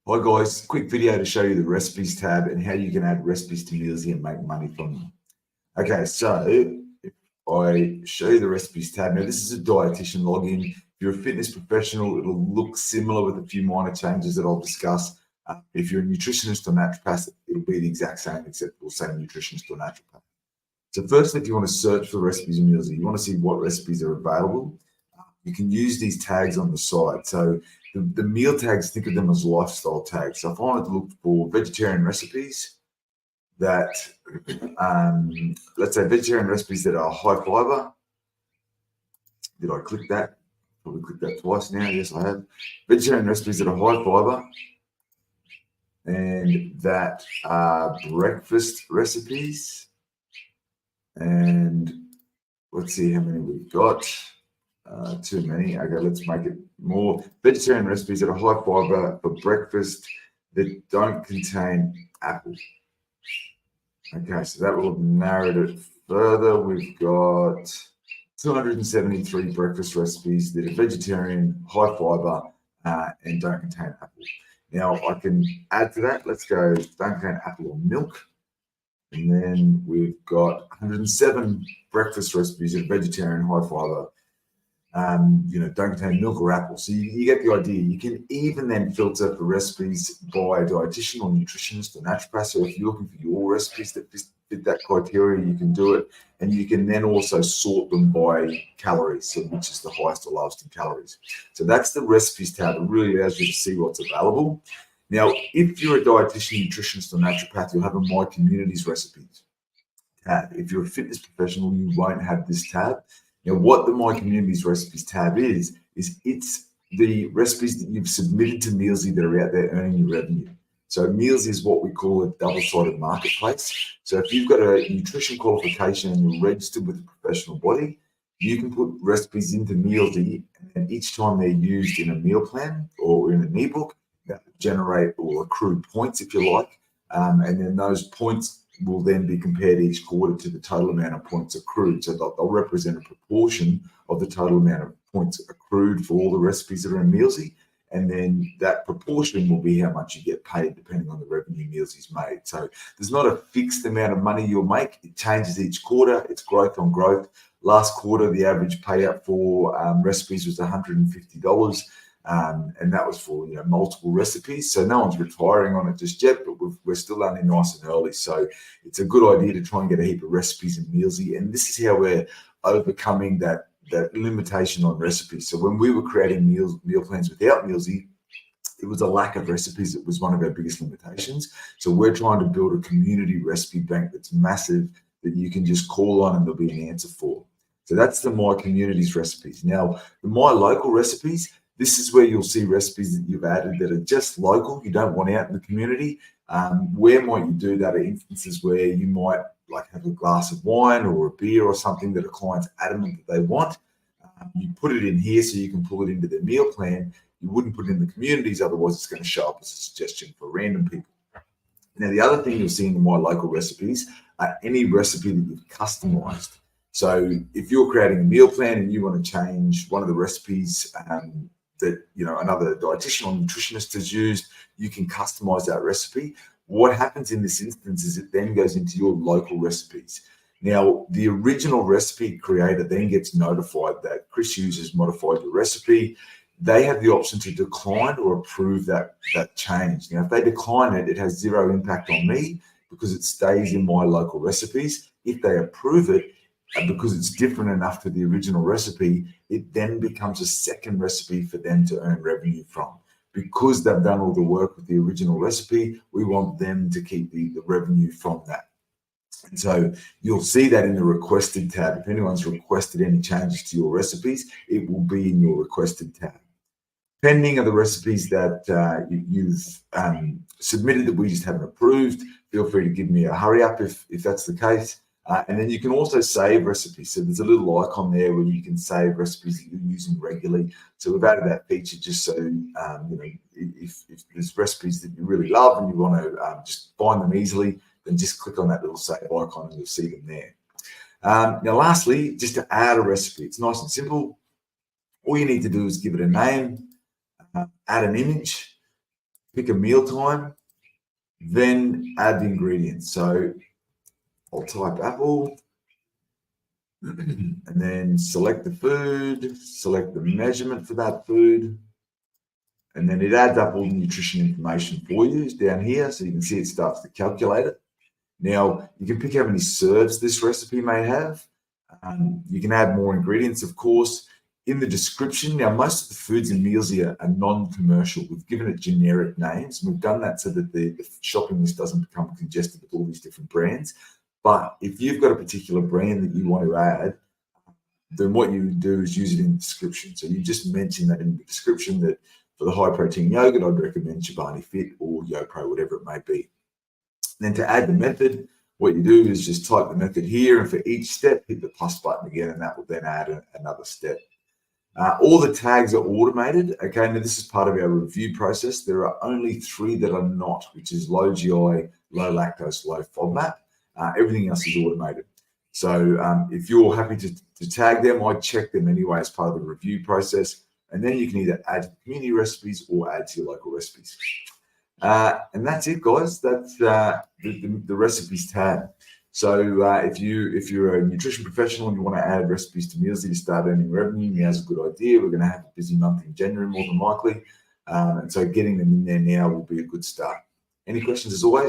Hi guys, quick video to show you the recipes tab and how you can add recipes to MEALZEE and make money from them. Okay, so if I show you the recipes tab, now this is a dietitian login. If you're a fitness professional, it'll look similar with a few minor changes that I'll discuss. If you're a nutritionist or naturopath, it'll be the exact same, except we'll say nutritionist or naturopath. So firstly, if you want to search for recipes in MEALZEE, you want to see what recipes are available. You can use these tags on the side. So the meal tags, think of them as lifestyle tags. So if I wanted to look for vegetarian recipes that, let's say vegetarian recipes that are high fiber. Did I click that? Probably clicked that twice now. Yes, I have. Vegetarian recipes that are high fiber and that are breakfast recipes. And let's see how many we've got. Too many. Okay, let's make it more. Vegetarian recipes that are high fiber for breakfast that don't contain apple. Okay, so that will have narrowed it further. We've got 273 breakfast recipes that are vegetarian, high fiber, and don't contain apple. Now I can add to that. Let's go don't contain apple or milk. And then we've got 107 breakfast recipes that are vegetarian, high fiber, don't contain milk or apple. So you get the idea. You can even then filter for recipes by a dietitian or nutritionist or naturopath. So if you're looking for your recipes that fit that criteria, you can do it. And you can then also sort them by calories, so which is the highest or lowest in calories. So that's the recipes tab. It really allows you to see what's available. Now, if you're a dietitian, nutritionist, or naturopath, you'll have a My Communities recipes tab. If you're a fitness professional, you won't have this tab. Now, what the My Communities recipes tab is it's the recipes that you've submitted to MEALZEE that are out there earning you revenue. So MEALZEE is what we call a double-sided marketplace. So if you've got a nutrition qualification and you're registered with a professional body, you can put recipes into MEALZEE, and each time they're used in a meal plan or in an ebook, that generate or accrue points, if you like, and then those points will then be compared each quarter to the total amount of points accrued. So they'll represent a proportion of the total amount of points accrued for all the recipes that are in MEALZEE. And then that proportion will be how much you get paid depending on the revenue MEALZEE's made. So there's not a fixed amount of money you'll make. It changes each quarter. It's growth on growth. Last quarter, the average payout for recipes was $150. And that was for multiple recipes. So no one's retiring on it just yet, but we're still only nice and early. So it's a good idea to try and get a heap of recipes in MEALZEE. And this is how we're overcoming that limitation on recipes. So when we were creating meal plans without MEALZEE, it was a lack of recipes that was one of our biggest limitations. So we're trying to build a community recipe bank that's massive that you can just call on and there'll be an answer for. So that's the My Communities recipes. Now, the My Local recipes, this is where you'll see recipes that you've added that are just local. You don't want out in the community. Where might you do that? Are instances where you might like have a glass of wine or a beer or something that a client's adamant that they want. You put it in here so you can pull it into their meal plan. You wouldn't put it in the communities, otherwise it's going to show up as a suggestion for random people. Now, the other thing you'll see in the My Local recipes are any recipe that you've customized. So if you're creating a meal plan and you want to change one of the recipes that another dietitian or nutritionist has used, you can customize that recipe. What happens in this instance is it then goes into your local recipes. Now, the original recipe creator then gets notified that Chris Hughes has modified your recipe. They have the option to decline or approve that change. Now, if they decline it, it has zero impact on me because it stays in my local recipes. If they approve it, because it's different enough to the original recipe, it then becomes a second recipe for them to earn revenue from. Because they've done all the work with the original recipe, we want them to keep the revenue from that. And so you'll see that in the requested tab. If anyone's requested any changes to your recipes, it will be in your requested tab. Pending are the recipes that you've submitted that we just haven't approved. Feel free to give me a hurry up if that's the case. And then you can also save recipes. So there's a little icon there where you can save recipes that you're using regularly. So we've added that feature just so, if there's recipes that you really love and you want to just find them easily, then just click on that little save icon and you'll see them there. Now, lastly, just to add a recipe, it's nice and simple. All you need to do is give it a name, add an image, pick a meal time, then add the ingredients. So I'll type apple and then select the food, select the measurement for that food, and then it adds up all the nutrition information for you down here. So you can see it starts to calculate it. Now, you can pick how many serves this recipe may have. You can add more ingredients, of course, in the description. Now, most of the foods in MEALZEE are non-commercial. We've given it generic names, and we've done that so that the shopping list doesn't become congested with all these different brands. But if you've got a particular brand that you want to add, then what you do is use it in the description. So you just mention that in the description that for the high protein yogurt, I'd recommend Chobani Fit or YoPro, whatever it may be. Then to add the method, what you do is just type the method here, and for each step, hit the plus button again, and that will then add another step. All the tags are automated. Okay, now this is part of our review process. There are only 3 that are not, which is low GI, low lactose, low FODMAP. Everything else is automated. So if you're happy to tag them, I check them anyway as part of the review process. And then you can either add to the community recipes or add to your local recipes. And that's it, guys. That's the recipes tab. So if you're a nutrition professional and you want to add recipes to MEALZEE to start earning revenue, now's a good idea. We're going to have a busy month in January, more than likely. And so getting them in there now will be a good start. Any questions as always?